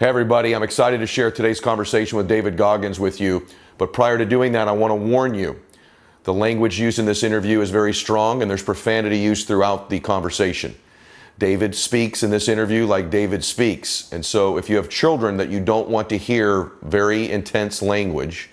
Hey everybody, I'm excited to share today's conversation with David Goggins with you. But prior to doing that, I want to warn you. The language used in this interview is very strong and there's profanity used throughout the conversation. David speaks in this interview like David speaks. And so if you have children that you don't want to hear very intense language,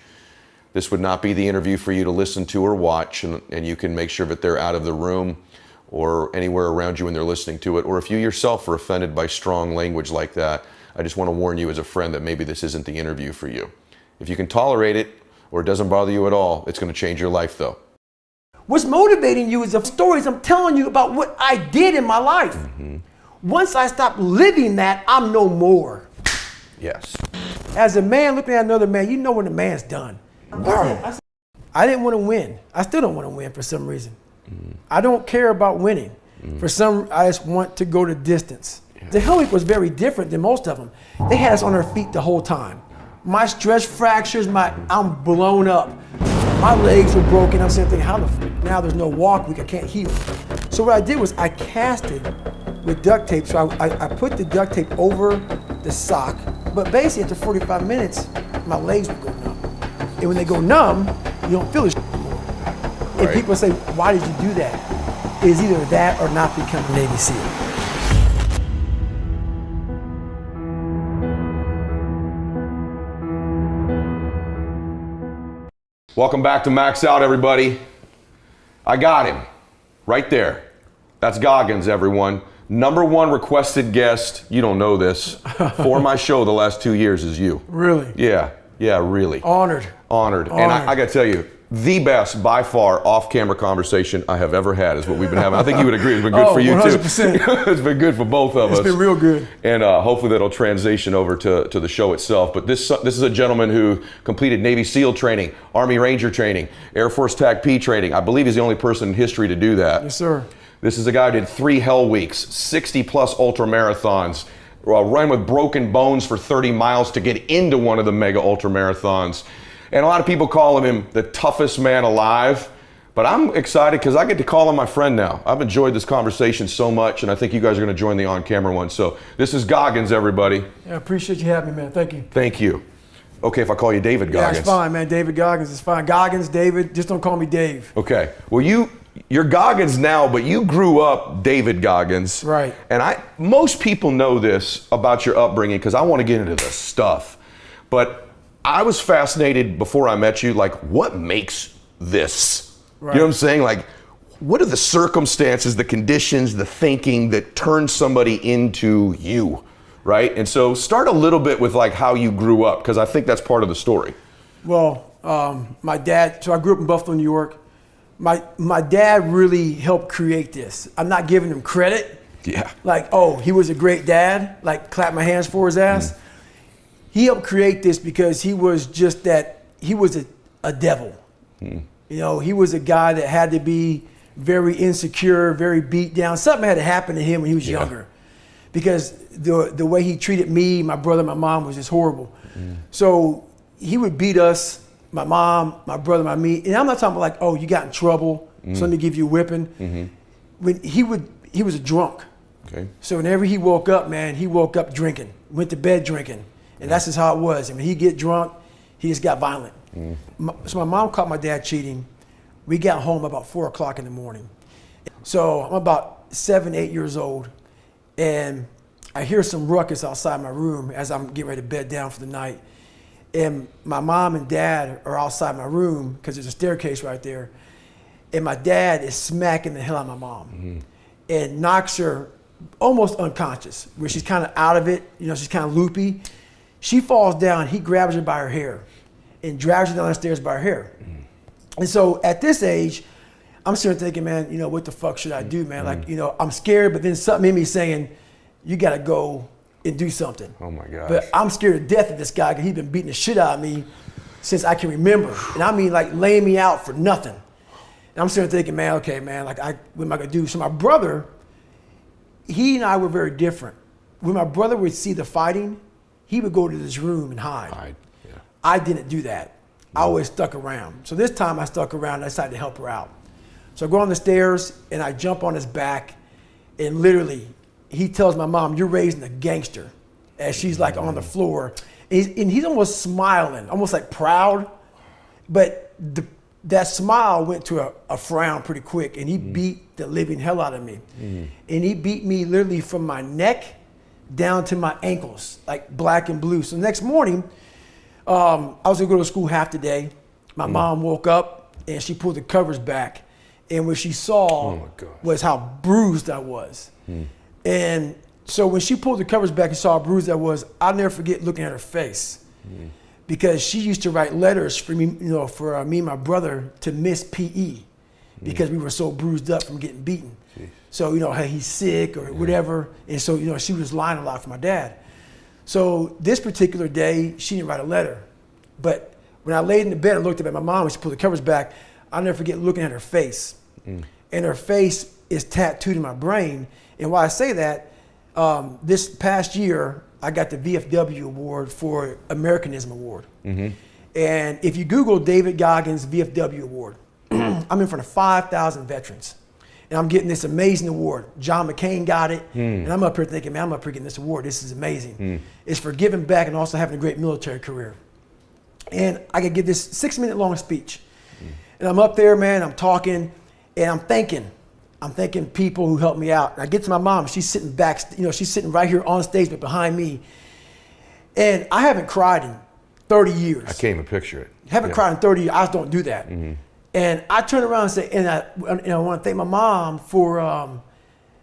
this would not be the interview for you to listen to or watch. And you can make sure that they're out of the room or anywhere around you when they're listening to it. Or if you yourself are offended by strong language like that, I just want to warn you as a friend that maybe this isn't the interview for you. If you can tolerate it or it doesn't bother you at all, it's going to change your life though. What's motivating you is the stories I'm telling you about what I did in my life. Mm-hmm. Once I stop living that, I'm no more. Yes. As a man looking at another man, you know when a man's done. I didn't want to win. I still don't want to win for some reason. Mm-hmm. I don't care about winning. Mm-hmm. I just want to go the distance. The Hell Week was very different than most of them. They had us on our feet the whole time. My stress fractures, I'm blown up. My legs were broken. I'm sitting thinking, now there's no walk week, I can't heal. So what I did was I casted with duct tape. So I put the duct tape over the sock, but basically after 45 minutes, my legs would go numb. And when they go numb, you don't feel it anymore. Right. And people say, why did you do that? It's either that or not become a Navy SEAL. Welcome back to Max Out, everybody. I got him right there. That's Goggins, everyone. #1 requested guest, you don't know this, for my show the last 2 years is you. Really? Yeah, really. Honored. And I got to tell you, the best, by far, off-camera conversation I have ever had is what we've been having. I think you would agree. It's been good for you, 100%. Too. It's been good for both of us. It's been real good. And hopefully that'll transition over to the show itself. But this is a gentleman who completed Navy SEAL training, Army Ranger training, Air Force TAC-P training. I believe he's the only person in history to do that. Yes, sir. This is a guy who did 3 Hell Weeks, 60-plus ultra marathons, ran with broken bones for 30 miles to get into one of the mega ultra marathons. And a lot of people call him the toughest man alive, but I'm excited because I get to call him my friend now. I've enjoyed this conversation so much, and I think you guys are going to join the on-camera one. So this is Goggins, everybody. Yeah, I appreciate you having me, man. Thank you. Thank you. Okay, if I call you David Goggins. Yeah, it's fine, man. David Goggins is fine. Goggins, David, just don't call me Dave. Okay. Well, you're Goggins now, but you grew up David Goggins. Right. And most people know this about your upbringing because I want to get into the stuff. But I was fascinated before I met you, like, what makes this? Right. You know what I'm saying? Like, what are the circumstances, the conditions, the thinking that turns somebody into you, right? And so start a little bit with like how you grew up, because I think that's part of the story. Well, my dad, so I grew up in Buffalo, New York. My dad really helped create this. I'm not giving him credit. Yeah. Like, oh, he was a great dad, like clap my hands for his ass. Mm. He helped create this because he was just that, he was a devil. Hmm. You know, he was a guy that had to be very insecure, very beat down. Something had to happen to him when he was younger because the way he treated me, my brother, my mom was just horrible. Hmm. So he would beat us, my mom, my brother, me. And I'm not talking about like, oh, you got in trouble, so let me give you a whipping. Mm-hmm. When he was a drunk. Okay. So whenever he woke up, man, he woke up drinking, went to bed drinking. And that's just how it was. And when he get drunk, he just got violent. Mm. So my mom caught my dad cheating. We got home about 4 o'clock in the morning. So I'm about 7, 8 years old. And I hear some ruckus outside my room as I'm getting ready to bed down for the night. And my mom and dad are outside my room because there's a staircase right there. And my dad is smacking the hell out of my mom and knocks her almost unconscious, where she's kind of out of it. You know, she's kind of loopy. She falls down, he grabs her by her hair and drags her down the stairs by her hair. And so at this age, I'm sitting thinking, man, you know, what the fuck should I do, man? Like, you know, I'm scared, but then something in me saying, you gotta go and do something. Oh my gosh. But I'm scared to death of this guy because he's been beating the shit out of me since I can remember. And I mean like laying me out for nothing. And I'm sitting thinking, man, okay, man, like what am I gonna do? So my brother, he and I were very different. When my brother would see the fighting, he would go to this room and hide. Yeah. I didn't do that. I always stuck around. So this time I stuck around and I decided to help her out. So I go on the stairs and I jump on his back and literally he tells my mom, you're raising a gangster. as she's like on the floor. And he's almost smiling, almost like proud. But that smile went to a frown pretty quick, and he beat the living hell out of me. And he beat me literally from my neck down to my ankles, like black and blue. So the next morning, I was gonna go to school half the day. My mom woke up and she pulled the covers back. And what she saw was how bruised I was. And so when she pulled the covers back and saw how bruised I was, I'll never forget looking at her face. Because she used to write letters for me, for me and my brother to miss PE because we were so bruised up from getting beaten. Jeez. So, hey, he's sick or whatever. And so, she was lying a lot for my dad. So this particular day, she didn't write a letter. But when I laid in the bed and looked up at my mom and she pulled the covers back, I'll never forget looking at her face. And her face is tattooed in my brain. And why I say that, this past year, I got the VFW award for Americanism Award. And if you Google David Goggins VFW Award, I'm in front of 5,000 veterans. And I'm getting this amazing award. John McCain got it. And I'm up here thinking, man, I'm up here getting this award. This is amazing. It's for giving back and also having a great military career. And I could give this 6-minute long speech. And I'm up there, man, I'm talking, and I'm thanking people who helped me out. And I get to my mom, she's sitting back, she's sitting right here on stage, but behind me. And I haven't cried in 30 years. I can't even picture it. Haven't cried in 30 years, I just don't do that. And I turn around and say, and I want to thank my mom for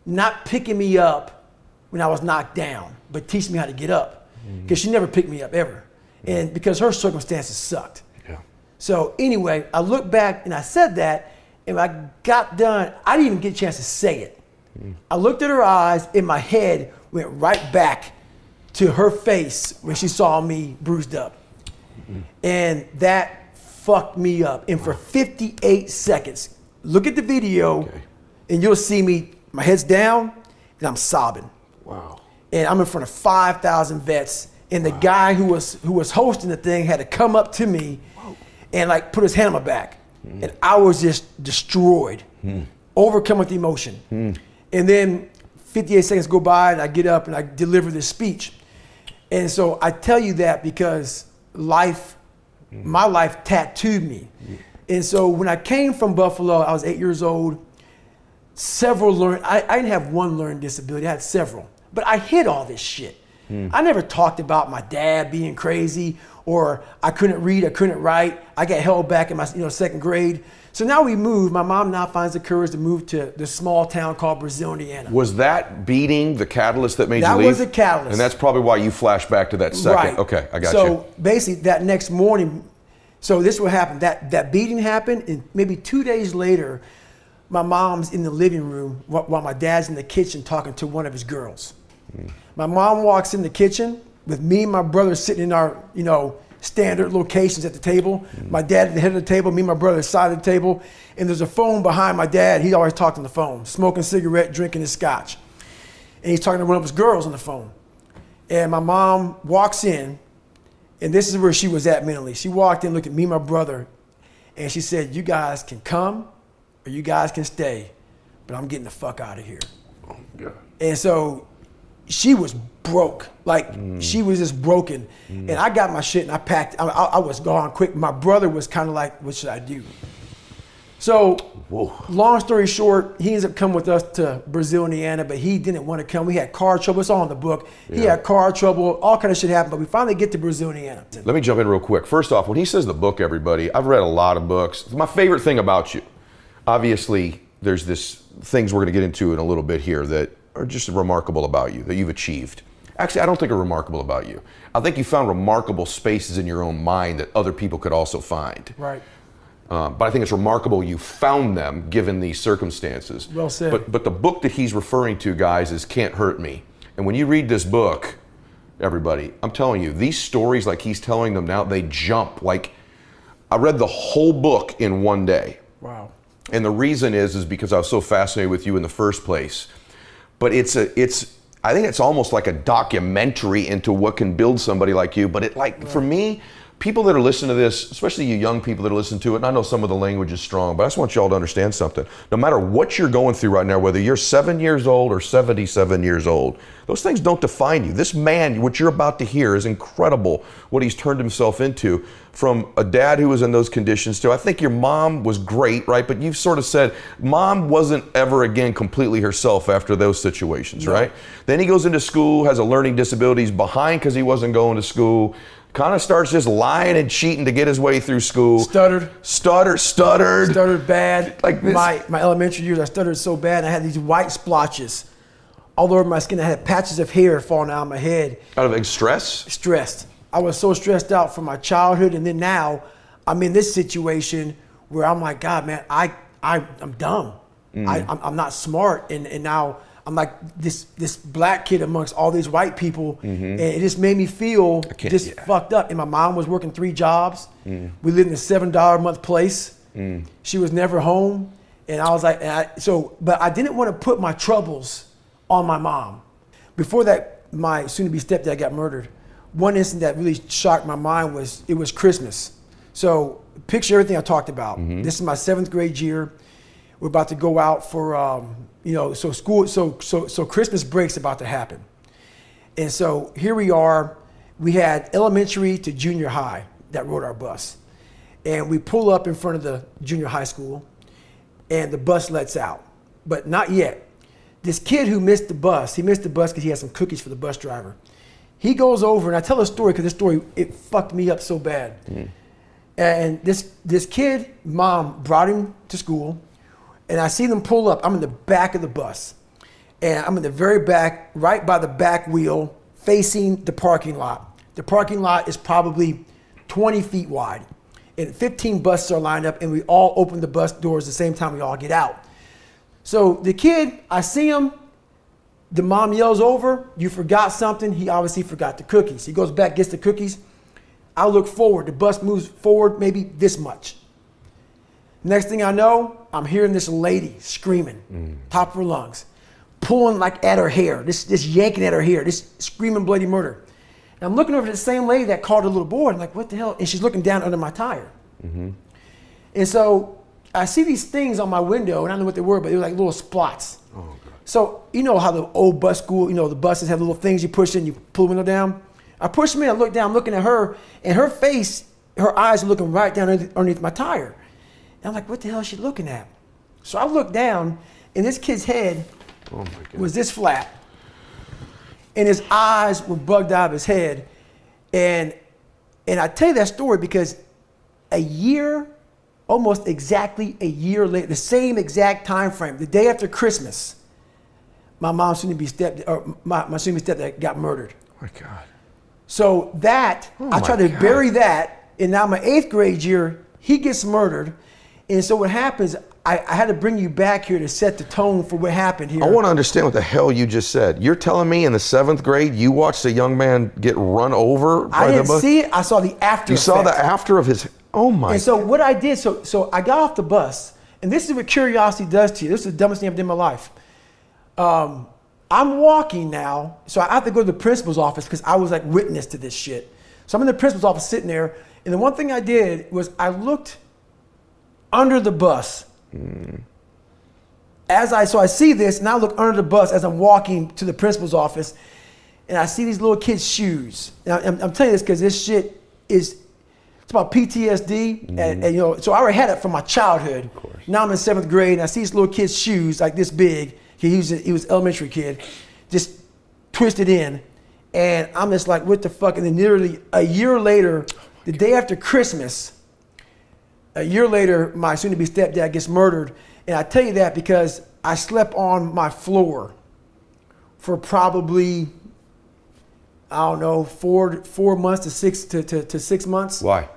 not picking me up when I was knocked down, but teaching me how to get up. Because she never picked me up ever. And because her circumstances sucked. So anyway, I look back and I said that, and when I got done, I didn't even get a chance to say it. I looked at her eyes, and my head went right back to her face when she saw me bruised up. And that fucked me up. And for 58 seconds, look at the video, and you'll see me, my head's down, and I'm sobbing. Wow. And I'm in front of 5,000 vets, and the guy who was hosting the thing had to come up to me and like put his hand on my back. And I was just destroyed, overcome with emotion. And then 58 seconds go by and I get up and I deliver this speech. And so I tell you that because my life tattooed me. And so when I came from Buffalo, I was 8 years old. I didn't have one learning disability, I had several. But I hid all this shit. I never talked about my dad being crazy, or I couldn't read, I couldn't write. I got held back in my second grade. So now we moved. My mom now finds the courage to move to this small town called Brazil, Indiana. Was that beating the catalyst that made you leave? That was a catalyst. And that's probably why you flash back to that second. Right. Okay, I got you. So basically that next morning, so this is what happened. That beating happened, and maybe 2 days later, my mom's in the living room while my dad's in the kitchen talking to one of his girls. My mom walks in the kitchen with me and my brother sitting in our, standard locations at the table. My dad at the head of the table, me and my brother at the side of the table, and there's a phone behind my dad. He always talked on the phone, smoking a cigarette, drinking his scotch. And he's talking to one of his girls on the phone. And my mom walks in, and this is where she was at mentally. She walked in, looked at me and my brother, and she said, "You guys can come or you guys can stay, but I'm getting the fuck out of here." Oh, God. And so she was broke, she was just broken. And I got my shit and I packed, I was gone quick. My brother was kind of like, what should I do? So long story short, he ends up coming with us to Brazil, Indiana, but he didn't want to come. We had car trouble, it's all in the book. He had car trouble, all kind of shit happened, but we finally get to Brazil, Indiana. Let me jump in real quick. First off, when he says the book, everybody, I've read a lot of books. My favorite thing about you, obviously, there's this things we're going to get into in a little bit here that are just remarkable about you, that you've achieved. Actually, I don't think are remarkable about you. I think you found remarkable spaces in your own mind that other people could also find. Right. But I think it's remarkable you found them given these circumstances. Well said. But the book that he's referring to, guys, is Can't Hurt Me. And when you read this book, everybody, I'm telling you, these stories like he's telling them now, they jump. Like, I read the whole book in one day. Wow. And the reason is because I was so fascinated with you in the first place. But I think it's almost like a documentary into what can build somebody like you. But for me, People that are listening to this, especially you young people that are listening to it, and I know some of the language is strong, but I just want y'all to understand something. No matter what you're going through right now, whether you're 7 years old or 77 years old, those things don't define you. This man, what you're about to hear, is incredible what he's turned himself into. From a dad who was in those conditions to, I think your mom was great, right? But you've sort of said mom wasn't ever again completely herself after those situations, right? Then he goes into school, has a learning disability, he's behind because he wasn't going to school. Kind of starts just lying and cheating to get his way through school. Stuttered bad. Like this. My elementary years, I stuttered so bad. I had these white splotches all over my skin. I had patches of hair falling out of my head. Out of stress? Stressed. I was so stressed out from my childhood, and then now I'm in this situation where I'm like, God, man, I'm dumb. I'm not smart, and now I'm like this black kid amongst all these white people, and it just made me feel just fucked up. And my mom was working 3 jobs. We lived in a $7 a month place. She was never home, and I was like, but I didn't want to put my troubles on my mom. Before that, my soon-to-be stepdad got murdered. One incident that really shocked my mind was it was Christmas. So picture everything I talked about. This is my 7th grade year. We're about to go out for so Christmas break's about to happen. And so here we are. We had elementary to junior high that rode our bus. And we pull up in front of the junior high school, and the bus lets out, but not yet. This kid who missed the bus, he missed the bus because he had some cookies for the bus driver. He goes over, and I tell a story because this story, it fucked me up so bad. And this kid, mom brought him to school, and I see them pull up. I'm in the back of the bus, and I'm in the very back, right by the back wheel, facing the parking lot. The parking lot is probably 20 feet wide, and 15 buses are lined up, and we all open the bus doors at the same time we all get out. So the kid, I see him, the mom yells over, "You forgot something." He obviously forgot the cookies. He goes back, gets the cookies. I look forward, the bus moves forward maybe this much. Next thing I know, I'm hearing this lady screaming, top of her lungs, pulling like at her hair, this yanking at her hair, this screaming bloody murder. And I'm looking over at the same lady that called her little boy, and like, what the hell? And she's looking down under my tire. And so I see these things on my window, and I don't know what they were, but they were like little spots. Oh, God. So you know how the old bus school, the buses have little things you push in, you pull the window down. I push them in, I look down, I'm looking at her, and her face, her eyes are looking right down underneath my tire. And I'm like, what the hell is she looking at? So I look down, and this kid's head was this flat, and his eyes were bugged out of his head. And I tell you that story because almost exactly a year later, the same exact time frame, the day after Christmas, my mom's soon-to-be my soon-to-be stepdad got murdered. Oh my God. So I tried to bury that, and now my 8th grade year, he gets murdered. And so what happens, I had to bring you back here to set the tone for what happened here. I want to understand what the hell you just said. You're telling me in the 7th grade, you watched a young man get run over by the bus? I didn't see it, I saw the after You effect. saw the after of his, oh my. And so what I did, so I got off the bus, and this is what curiosity does to you. This is the dumbest thing I've done in my life. I'm walking now, so I have to go to the principal's office because I was like witness to this shit. So I'm in the principal's office sitting there, and the one thing I did was I looked under the bus. So I see this, and I look under the bus as I'm walking to the principal's office, and I see these little kids' shoes. And I'm telling you this because this shit it's about PTSD, and so I already had it from my childhood. Of course. Now I'm in 7th grade, and I see these little kids' shoes like this big. He was an elementary kid, just twisted in, and I'm just like, what the fuck? And then nearly a year later, the day after Christmas, a year later, my soon-to-be stepdad gets murdered. And I tell you that because I slept on my floor for probably, I don't know, 4 months to 6 months. Why?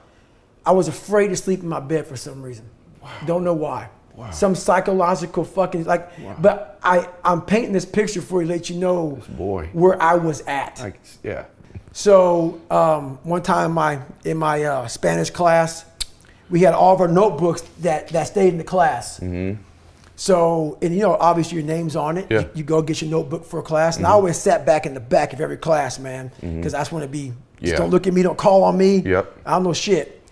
I was afraid to sleep in my bed for some reason. Wow. Don't know why. Wow. Some psychological fucking, but I'm painting this picture for you to let you know where I was at. So one time in my Spanish class, we had all of our notebooks that stayed in the class. So, and obviously your name's on it. Yeah. You go get your notebook for a class. And I always sat back in the back of every class, man, because I just want to be Just don't look at me, don't call on me. Yep. I don't know shit.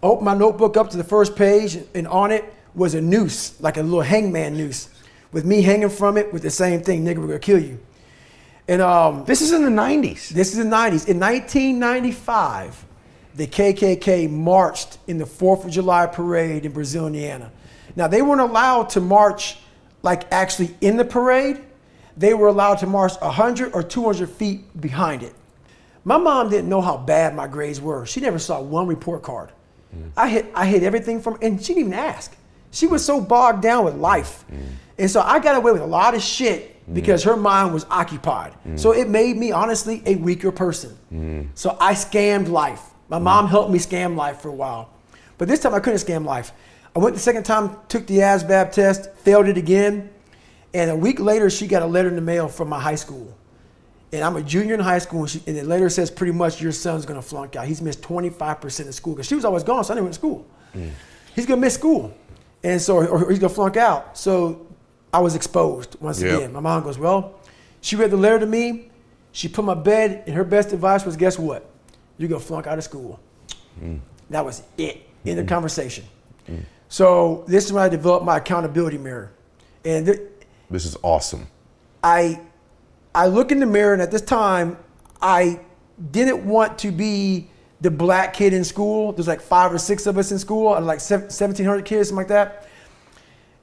I opened my notebook up to the first page, and on it was a noose, like a little hangman noose, with me hanging from it with the same thing, nigga, we're gonna kill you. And this is in the 90s. This is the 90s. In 1995, the KKK marched in the 4th of July parade in Brazil, Indiana. Now, they weren't allowed to march like actually in the parade. They were allowed to march 100 or 200 feet behind it. My mom didn't know how bad my grades were. She never saw one report card. I hit everything from, and she didn't even ask. She was so bogged down with life. And so I got away with a lot of shit because her mind was occupied. So it made me, honestly, a weaker person. So I scammed life. My mom helped me scam life for a while. But this time I couldn't scam life. I went the second time, took the ASVAB test, failed it again. And a week later, she got a letter in the mail from my high school. And I'm a junior in high school, and the letter says pretty much your son's gonna flunk out. He's missed 25% of school, because she was always gone, so I didn't went to school. He's gonna miss school, and so or he's gonna flunk out. So I was exposed once again. My mom goes, well, she read the letter to me, she put my bed, and her best advice was, guess what? You're gonna flunk out of school. That was it, in the conversation. So this is when I developed my accountability mirror. And this is awesome. I look in the mirror, and at this time, I didn't want to be the black kid in school. There's like 5 or 6 of us in school, out of like 1,700 kids, something like that.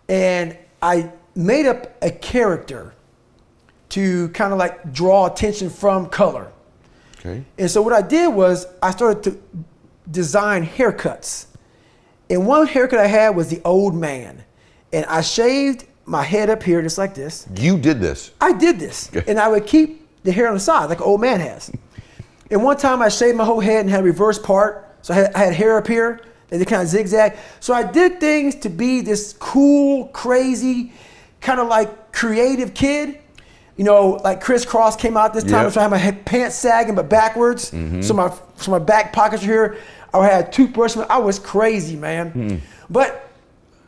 And I made up a character to kind of like draw attention from color. Okay. And so what I did was I started to design haircuts. And one haircut I had was the old man. And I shaved my head up here just like this. You did this? I did this. Okay. And I would keep the hair on the side like an old man has. And one time I shaved my whole head and had a reverse part. So I had hair up here and they kind of zigzag. So I did things to be this cool, crazy, kind of like creative kid. You know, like crisscross came out this time. So I had my pants sagging but backwards. So my back pockets are here. I had a toothbrush. I was crazy, man. But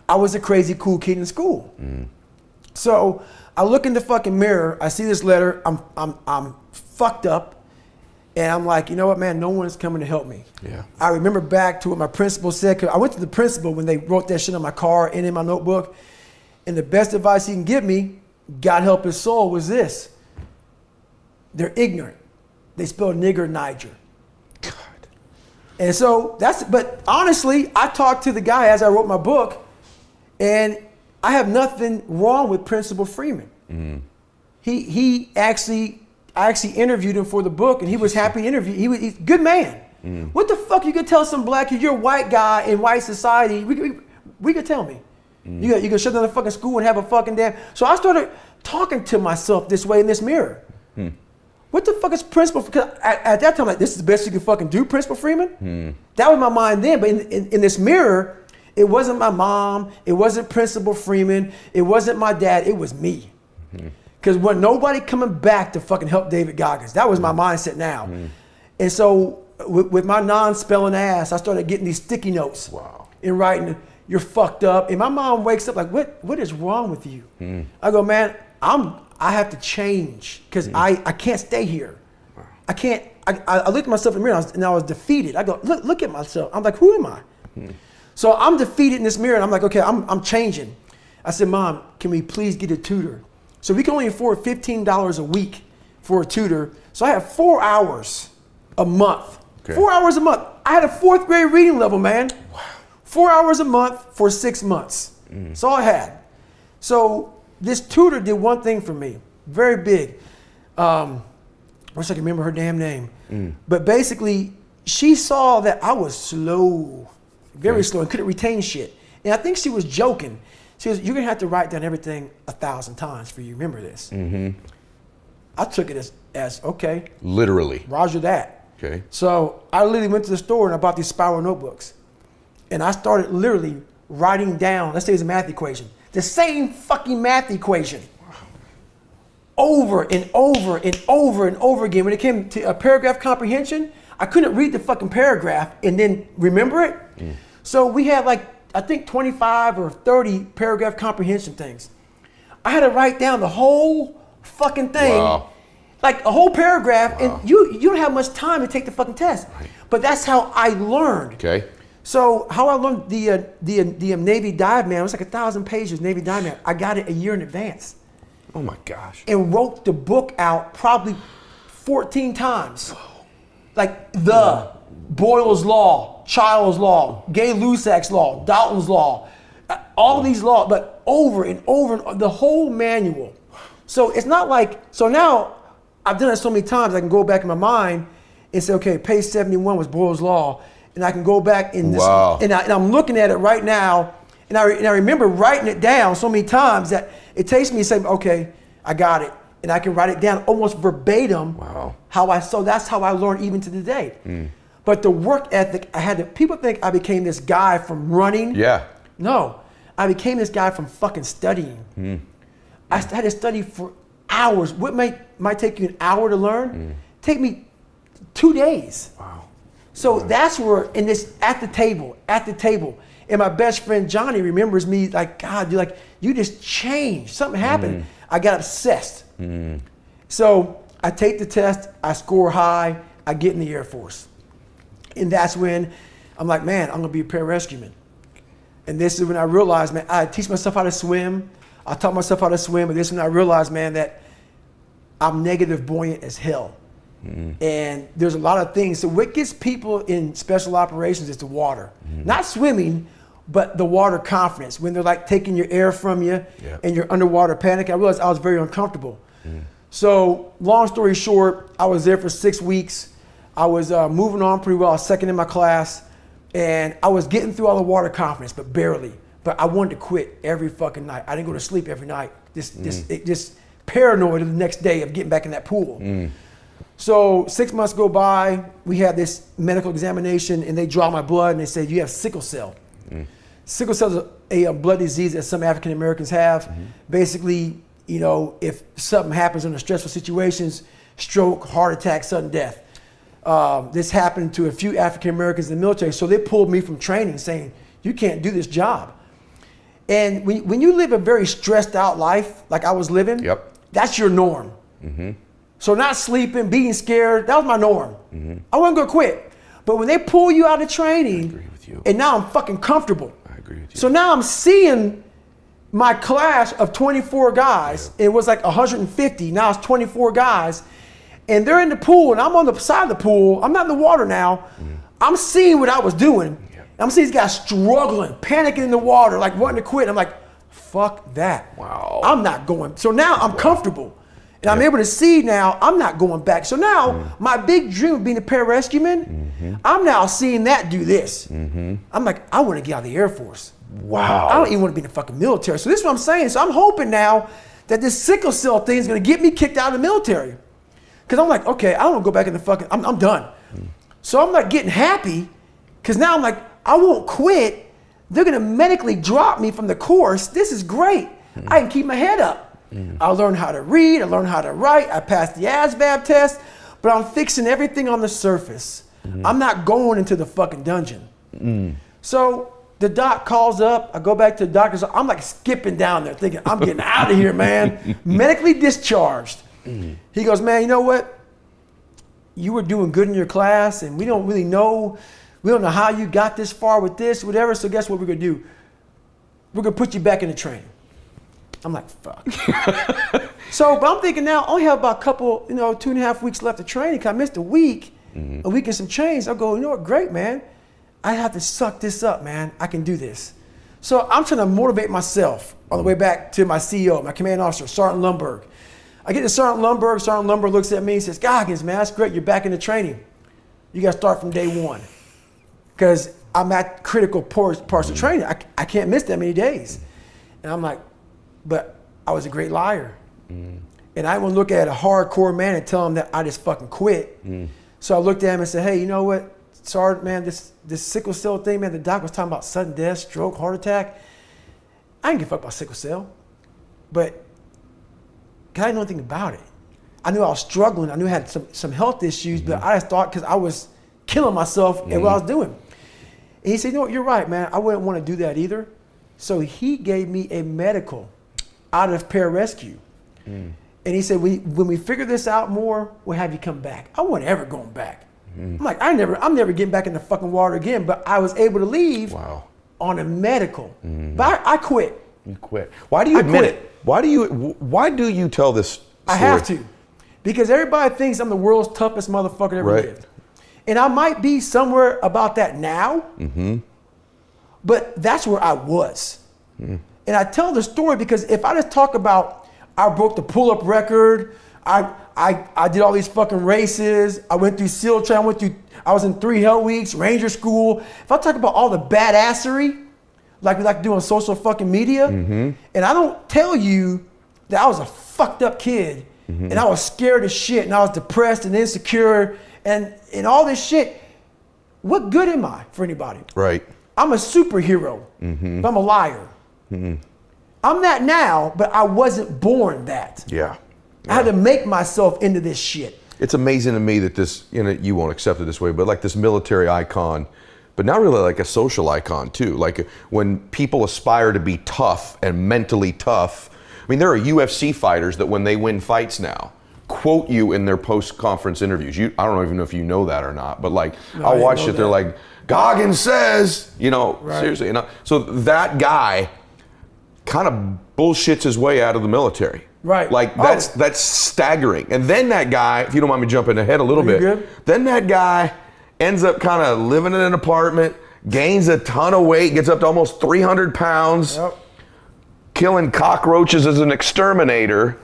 I was a crazy cool kid in school. So I look in the fucking mirror, I see this letter, I'm fucked up, and I'm like, you know what, man, no one's coming to help me. I remember back to what my principal said, 'cause I went to the principal when they wrote that shit on my car and in my notebook, and the best advice he can give me, God help his soul, was this: they're ignorant. They spell nigger Niger. God. And so but honestly, I talked to the guy as I wrote my book, and I have nothing wrong with Principal Freeman. I actually interviewed him for the book, and he was happy to interview. He's a good man. What the fuck you could tell some black kid, you're a white guy in white society, we could tell me. You could shut down the fucking school and have a fucking damn. So I started talking to myself this way in this mirror. What the fuck is Principal? Because at that time, like, this is the best you can fucking do, Principal Freeman? That was my mind then, but in this mirror, it wasn't my mom, it wasn't Principal Freeman, it wasn't my dad, it was me. Because when nobody coming back to fucking help David Goggins, that was my mindset now. And so with my non-spelling ass, I started getting these sticky notes and writing, you're fucked up. And my mom wakes up like, what is wrong with you? I go, man, I have to change because I can't stay here. I can't, I looked at myself in the mirror and I was defeated. I go, look at myself. I'm like, who am I? So I'm defeated in this mirror, and I'm like, okay, I'm changing. I said, Mom, can we please get a tutor? So we can only afford $15 a week for a tutor. So I have 4 hours a month. 4 hours a month. I had a 4th grade reading level, man. 4 hours a month for 6 months. That's all I had. So this tutor did one thing for me, very big. I wish I could remember her damn name. But basically, she saw that I was slow. Very slow, and couldn't retain shit. And I think she was joking. She goes, you're gonna have to write down everything 1,000 times for you. Remember this. I took it as okay. Literally. Roger that. Okay. So I literally went to the store and I bought these spiral notebooks. And I started literally writing down, let's say it's a math equation, the same fucking math equation. Over and over and over and over again. When it came to a paragraph comprehension, I couldn't read the fucking paragraph and then remember it. So we had like, I think 25 or 30 paragraph comprehension things. I had to write down the whole fucking thing. like a whole paragraph, and you don't have much time to take the fucking test. Right. But that's how I learned. Okay. So how I learned the Navy dive man, it was like 1,000 pages, Navy dive man. I got it a year in advance. Oh my gosh. And wrote the book out probably 14 times. Like the Boyle's Law, Child's Law, Gay-Lussac's Law, Dalton's Law, all these laws, but over and over, the whole manual. So it's not like, so now I've done it so many times, I can go back in my mind and say, okay, page 71 was Boyle's Law. And I can go back in this, and I'm looking at it right now, and I remember writing it down so many times that it takes me to say, okay, I got it. And I can write it down almost verbatim. Wow. So that's how I learned even to today. But the work ethic, people think I became this guy from running. Yeah. No, I became this guy from fucking studying. I had to study for hours. What might take you an hour to learn, take me 2 days. Wow. So that's where, at the table, and my best friend Johnny remembers me like, God, you just changed. Something happened. I got obsessed. So I take the test, I score high, I get in the Air Force. And that's when I'm like, man, I'm gonna be a pararescueman. And this is when I realized, man, I teach myself how to swim. I taught myself how to swim, but this is when I realized, man, that I'm negative buoyant as hell. And there's a lot of things. So what gets people in special operations is the water. Not swimming, but the water confidence. When they're like taking your air from you and you're underwater panic. I realized I was very uncomfortable. So long story short, I was there for 6 weeks. I was moving on pretty well. I was second in my class. And I was getting through all the water confidence, but barely. But I wanted to quit every fucking night. I didn't go to sleep every night. Just paranoid of the next day of getting back in that pool. So 6 months go by, we had this medical examination and they draw my blood and they said, you have sickle cell. Sickle cell is a blood disease that some African Americans have. Basically, if something happens under stressful situations, stroke, heart attack, sudden death. This happened to a few African Americans in the military. So they pulled me from training saying, you can't do this job. And when you live a very stressed out life, like I was living, that's your norm. So not sleeping, being scared, that was my norm. I wasn't gonna quit. But when they pull you out of training, I agree with you. And now I'm fucking comfortable. I agree with you. So now I'm seeing my class of 24 guys. It was like 150, now it's 24 guys. And they're in the pool and I'm on the side of the pool. I'm not in the water now. I'm seeing what I was doing. I'm seeing these guys struggling, panicking in the water, like wanting to quit. I'm like, fuck that. Wow. I'm not going. So now I'm comfortable. And I'm able to see now I'm not going back. So now my big dream of being a pararescueman, I'm now seeing that do this. I'm like, I want to get out of the Air Force. Wow. I don't even want to be in the fucking military. So this is what I'm saying. So I'm hoping now that this sickle cell thing is going to get me kicked out of the military. Because I'm like, okay, I don't want to go back in the fucking, I'm done. So I'm like getting happy because now I'm like, I won't quit. They're going to medically drop me from the course. This is great. I can keep my head up. I learned how to read, I learned how to write, I passed the ASVAB test, but I'm fixing everything on the surface. I'm not going into the fucking dungeon. So the doc calls up, I go back to the doctor's, I'm like skipping down there thinking, I'm getting out of here, man. Medically discharged. He goes, man, you know what? You were doing good in your class and we don't know how you got this far with this, whatever, so guess what we're gonna do? We're gonna put you back in the training. I'm like, fuck. But I'm thinking now, I only have about a couple, 2.5 weeks left of training because I missed a week and some change. I'll go, you know what, great, man. I have to suck this up, man. I can do this. So I'm trying to motivate myself on the way back to my CEO, my command officer, Sergeant Lundberg. I get to Sergeant Lundberg. Sergeant Lundberg looks at me and says, Goggins, man, that's great. You're back in the training. You got to start from day one because I'm at critical parts of training. I can't miss that many days. And I'm like, but I was a great liar. And I wouldn't look at a hardcore man and tell him that I just fucking quit. So I looked at him and said, hey, you know what, Sergeant, man, this sickle cell thing, man, the doc was talking about sudden death, stroke, heart attack. I didn't give a fuck about sickle cell, but I didn't know anything about it. I knew I was struggling. I knew I had some health issues, but I just thought because I was killing myself at what I was doing. And he said, you know what, you're right, man. I wouldn't want to do that either. So he gave me a medical out of pararescue. And he said, when we figure this out more, we'll have you come back. I wasn't ever going back. I'm like, I'm never getting back in the fucking water again. But I was able to leave on a medical. But I quit. You quit. Why do you admit it? Why do you tell this story? I have to. Because everybody thinks I'm the world's toughest motherfucker that ever lived. And I might be somewhere about that now. But that's where I was. And I tell the story because if I just talk about I broke the pull-up record, I did all these fucking races, I went through SEAL training, I was in 3 Hell Weeks, Ranger School. If I talk about all the badassery, like we like to do on social fucking media, and I don't tell you that I was a fucked up kid, and I was scared as shit, and I was depressed and insecure, and all this shit, what good am I for anybody? Right. I'm a superhero, but I'm a liar. I'm that now, but I wasn't born that. Yeah. I had to make myself into this shit. It's amazing to me that this, you won't accept it this way, but like this military icon, but not really like a social icon too. Like when people aspire to be tough and mentally tough, I mean, there are UFC fighters that when they win fights now, quote you in their post-conference interviews. I don't even know if you know that or not, but like, I'll watch it, they're like, Goggins says, seriously. So that guy kind of bullshits his way out of the military. Right. Like that's staggering. And then that guy, if you don't mind me jumping ahead a little bit, good? Then that guy ends up kind of living in an apartment, gains a ton of weight, gets up to almost 300 pounds, killing cockroaches as an exterminator.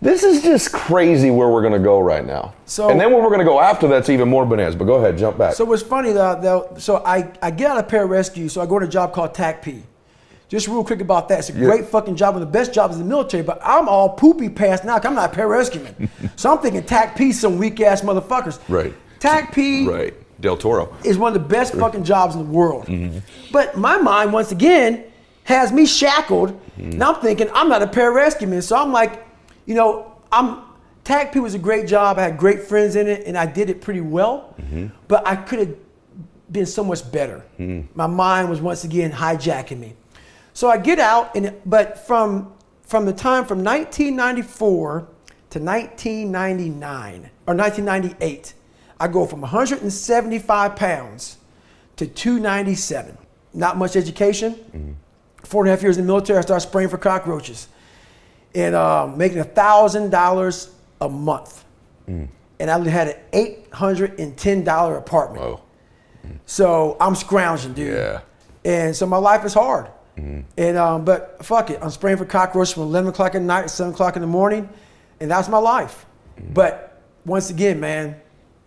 This is just crazy where we're going to go right now. And then where we're going to go after that's even more bananas. But go ahead, jump back. So what's funny though, so I get out of pararescue, so I go to a job called TACP. Just real quick about that. It's a great fucking job, one of the best jobs in the military, but I'm all poopy pants now because I'm not a pararescueman. So I'm thinking TACP, some weak ass motherfuckers. Right. TACP Del Toro is one of the best fucking jobs in the world. But my mind, once again, has me shackled. And I'm thinking I'm not a pararescueman. So I'm like, TACP was a great job. I had great friends in it, and I did it pretty well. But I could have been so much better. My mind was once again hijacking me. So I get out, but from the time from 1994 to 1999 or 1998, I go from 175 pounds to 297. Not much education. 4.5 years in the military, I started spraying for cockroaches and making $1,000 a month. And I had an $810 apartment. Whoa. So I'm scrounging, dude. Yeah. And so my life is hard. And but fuck it, I'm spraying for cockroaches from 11 o'clock at night to 7 o'clock in the morning, and that's my life. But once again, man,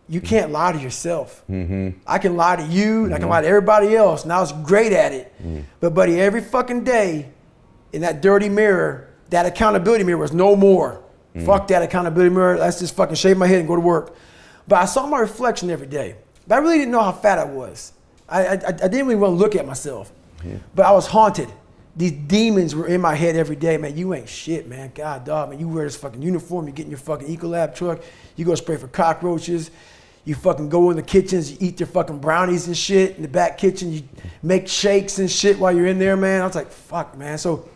you can't lie to yourself. I can lie to you, and I can lie to everybody else, and I was great at it. But buddy, every fucking day in that dirty mirror, that accountability mirror was no more. Fuck that accountability mirror. Let's just fucking shave my head and go to work. But I saw my reflection every day. But I really didn't know how fat I was. I didn't really want to look at myself. But I was haunted. These demons were in my head every day. Man, you ain't shit, man. God, dog, man. You wear this fucking uniform. You get in your fucking Ecolab truck. You go spray for cockroaches. You fucking go in the kitchens. You eat your fucking brownies and shit in the back kitchen. You make shakes and shit while you're in there, man. I was like, fuck, man. So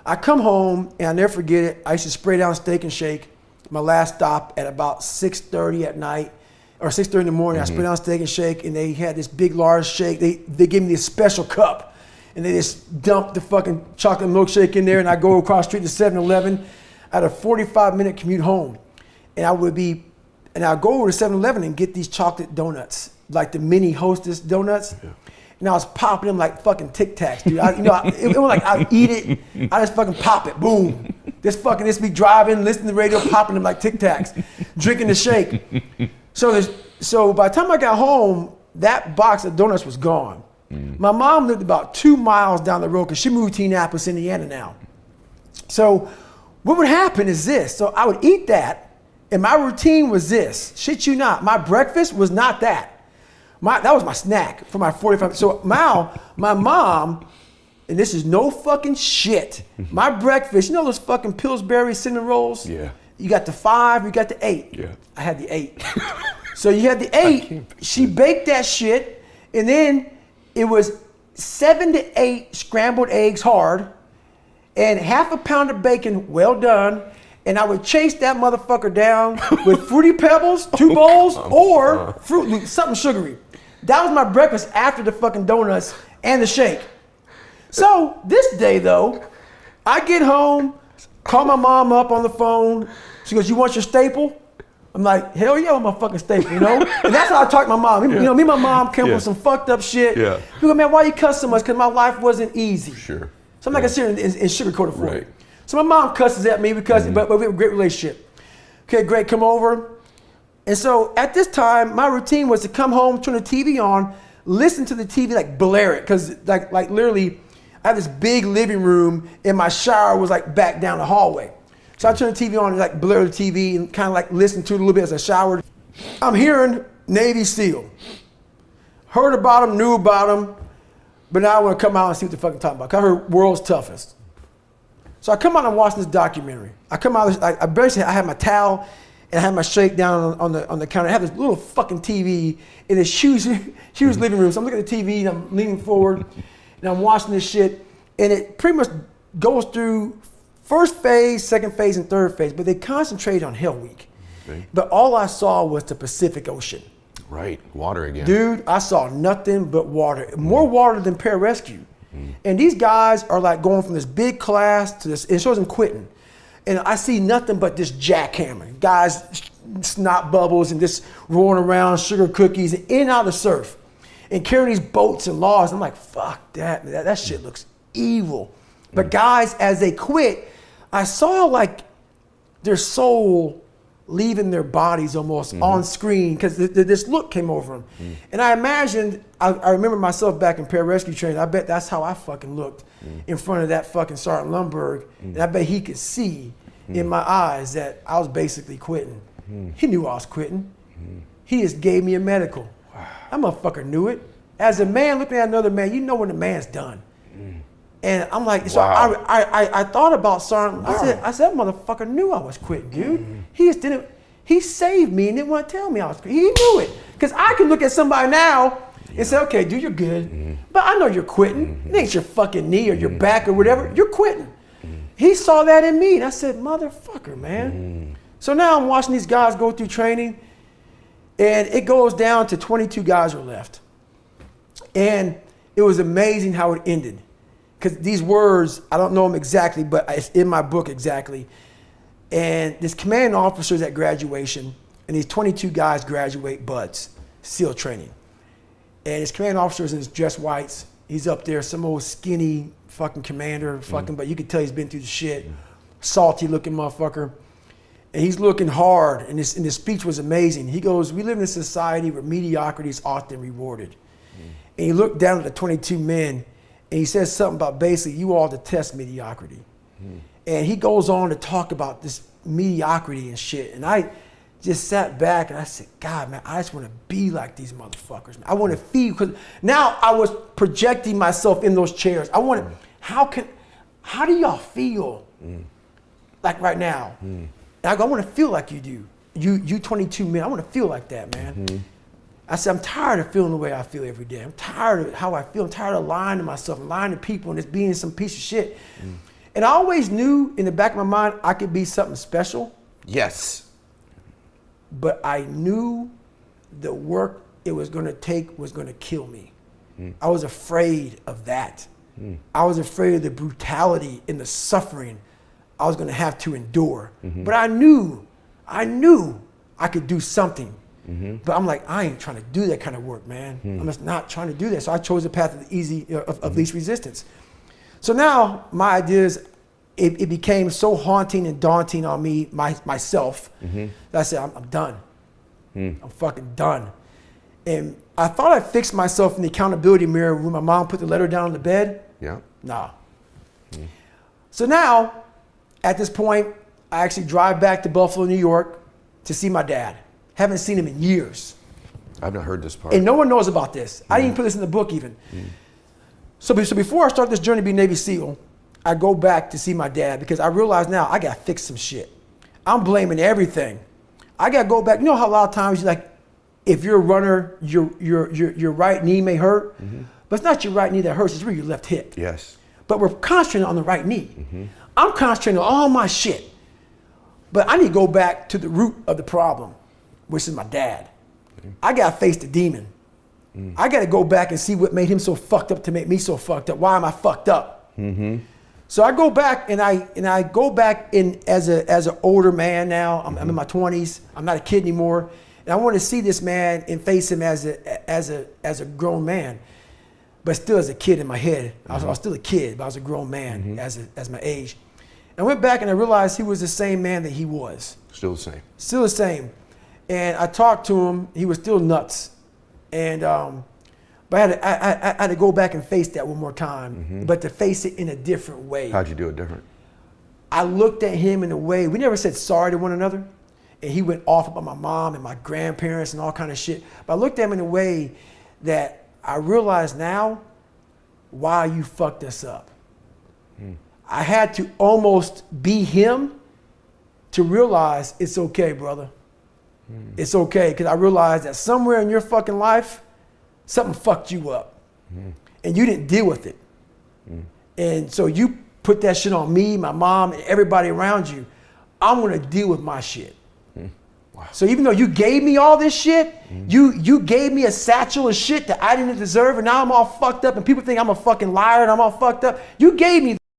I come home, and I'll never forget it. I used to spray down Steak and Shake. My last stop at about 6:30 at night. Or 6:30 in the morning, I spray down Steak and Shake, and they had this big, large shake. They gave me this special cup. And they just dumped the fucking chocolate milkshake in there, and I go across the street to 7-Eleven. I had a 45-minute commute home. And I'd go over to 7-Eleven and get these chocolate donuts, like the mini Hostess donuts. And I was popping them like fucking Tic Tacs, dude. It was like I'd eat it, I just fucking pop it, boom. This be driving, listening to the radio, popping them like Tic Tacs, drinking the shake. So by the time I got home, that box of donuts was gone. My mom lived about 2 miles down the road because she moved to Indianapolis, Indiana now. So what would happen is this. So I would eat that, and my routine was this. Shit you not. My breakfast was not that. That was my snack for my 45. So now my mom, and this is no fucking shit, my breakfast, you know those fucking Pillsbury cinnamon rolls? Yeah. You got the 5, you got the 8. Yeah. I had the 8. So you had the 8, she baked that shit, and then it was 7 to 8 scrambled eggs hard, and half a pound of bacon well done, and I would chase that motherfucker down with Fruity Pebbles, 2 bowls, or Fruit Loops, something sugary. That was my breakfast after the fucking donuts and the shake. So this day though, I get home, call my mom up on the phone. She goes, "You want your staple?" I'm like, "Hell yeah, I want my fucking staple," you know? And that's how I talk to my mom. You know, me and my mom came with some fucked up shit. Yeah. You go, "Man, why you cuss so much?" Because my life wasn't easy. Sure. So I'm not gonna sit here and sugarcoat it for Right. you. So my mom cusses at me because, but we have a great relationship. Okay, great, come over. And so at this time, my routine was to come home, turn the TV on, listen to the TV, like blare it. Cause like literally, I have this big living room and my shower was like back down the hallway. So I turned the TV on and like blare the TV and kind of like listen to it a little bit as I showered. I'm hearing Navy SEAL. Heard about him, knew about him, but now I want to come out and see what they're fucking talking about. 'Cause I heard World's Toughest. So I come out and watch this documentary. I come out, I had my towel and I had my shake down on the counter. I have this little fucking TV in this huge living room. So I'm looking at the TV and I'm leaning forward and I'm watching this shit. And it pretty much goes through first phase, second phase, and third phase, but they concentrate on Hell Week. Okay. But all I saw was the Pacific Ocean. Right, water again. Dude, I saw nothing but water. More water than pararescue. And these guys are like going from this big class to this, it shows them quitting. And I see nothing but this jackhammer. Guys, snot bubbles and just rolling around, sugar cookies, in and out of the surf. And carrying these boats and logs. I'm like, fuck that, man. That shit looks evil. But guys, as they quit, I saw like their soul leaving their bodies almost on screen because this look came over them. And I imagined, I remember myself back in pararescue training, I bet that's how I fucking looked in front of that fucking Sergeant Lundberg. And I bet he could see in my eyes that I was basically quitting. He knew I was quitting. He just gave me a medical. That motherfucker knew it. As a man looking at another man, you know when the man's done. And I'm like, so I thought about Sergeant. I said, that motherfucker knew I was quitting, dude. He just didn't. He saved me and didn't want to tell me I was quitting. He knew it, because I can look at somebody now and say, okay, dude, you're good, but I know you're quitting. It ain't your fucking knee or your back or whatever. You're quitting. He saw that in me, and I said, motherfucker, man. So now I'm watching these guys go through training, and it goes down to 22 guys are left, and it was amazing how it ended. Because these words, I don't know them exactly, but it's in my book exactly. And this commanding officer's at graduation, and these 22 guys graduate buds, SEAL training. And his commanding officer's in his dress whites. He's up there, some old skinny fucking commander, but you could tell he's been through the shit. Salty looking motherfucker. And he's looking hard, and his speech was amazing. He goes, "We live in a society where mediocrity is often rewarded." And he looked down at the 22 men, and he says something about basically you all detest mediocrity. And he goes on to talk about this mediocrity and shit. And I just sat back and I said, God, man, I just want to be like these motherfuckers. Man. I want to feel, because now I was projecting myself in those chairs. I wanted, how do y'all feel like right now? And I go, I want to feel like you do. You 22 men, I want to feel like that, man. I said, I'm tired of feeling the way I feel every day. I'm tired of how I feel. I'm tired of lying to myself and lying to people and just being some piece of shit. And I always knew in the back of my mind I could be something special. Yes. But I knew the work it was going to take was going to kill me. I was afraid of that. I was afraid of the brutality and the suffering I was going to have to endure. But I knew I could do something. But I'm like, I ain't trying to do that kind of work, man. I'm just not trying to do that. So I chose the path of the easy, of least resistance. So now my idea is, it became so haunting and daunting on me, myself, that I said, I'm done. I'm fucking done. And I thought I fixed myself in the accountability mirror when my mom put the letter down on the bed. Yeah. Nah. So now, at this point, I actually drive back to Buffalo, New York to see my dad. Haven't seen him in years. I've not heard this part. And no one knows about this. I didn't even put this in the book even. So before I start this journey to be Navy SEAL, I go back to see my dad because I realize now I got to fix some shit. I'm blaming everything. I got to go back. You know how a lot of times if you're a runner, your right knee may hurt, but it's not your right knee that hurts, it's really your left hip. Yes. But we're concentrating on the right knee. I'm concentrating on all my shit. But I need to go back to the root of the problem, which is my dad. I got to face the demon. I got to go back and see what made him so fucked up to make me so fucked up. Why am I fucked up? So I go back and I go back in as an older man now. I'm in my 20s. I'm not a kid anymore. And I want to see this man and face him as a grown man, but still as a kid in my head. I was still a kid, but I was a grown man as my age. I went back and I realized he was the same man that he was. Still the same. Still the same. And I talked to him. He was still nuts. And but I had to go back and face that one more time, but to face it in a different way. How'd you do it different? I looked at him in a way, we never said sorry to one another. And he went off about my mom and my grandparents and all kind of shit. But I looked at him in a way that I realize now why you fucked us up. I had to almost be him to realize it's okay, brother. It's okay, because I realized that somewhere in your fucking life, something fucked you up. And you didn't deal with it. And so you put that shit on me, my mom, and everybody around you. I'm gonna deal with my shit. Wow. So even though you gave me all this shit, you gave me a satchel of shit that I didn't deserve, and now I'm all fucked up, and people think I'm a fucking liar and I'm all fucked up. You gave me